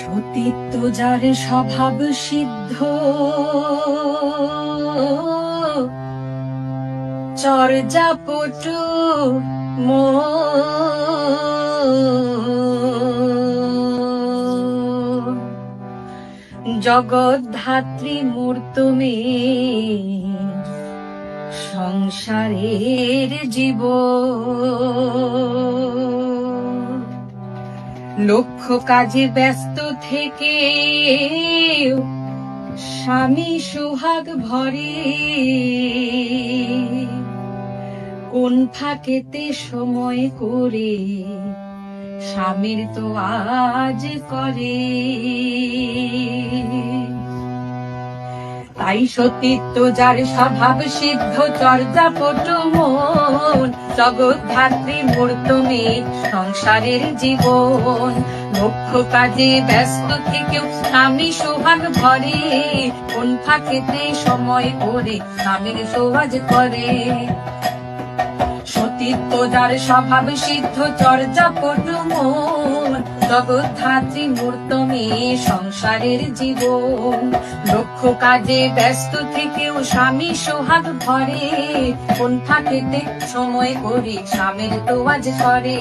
সতীত্ব যার স্বভাব সিদ্ধ, চর্যাপটু জগদ্ধাত্রী মূর্তমে সংসারের জীব, লক্ষ্য কাজে ব্যস্ত থেকে স্বামী সোহাগ ভরে, কোন ফাঁকেতে সময় করে স্বামীর তো আজ করে। তাই সতীত্ব যার স্বভাব সিদ্ধ, চর্যাপটু মন জগদ্ধাত্রী মূর্তমে সংসারের জীবন, লক্ষ্য কাজে ব্যস্ত থেকেও স্বামী সোহাগ ভরে, কোন ফাঁকেতে সময় করে স্বামীর সোহাগ করে। সতীত্ব যার স্বভাব সিদ্ধ, চর্যাপটু মন জগদ্ধাত্রী মূর্তমে সংসারের জীবন, লক্ষ্য কাজে ব্যস্ত থেকেও স্বামী সোহাগ ভরে, কোন ফাঁকেতে সময় করে স্বামীর তোয়াজ করে।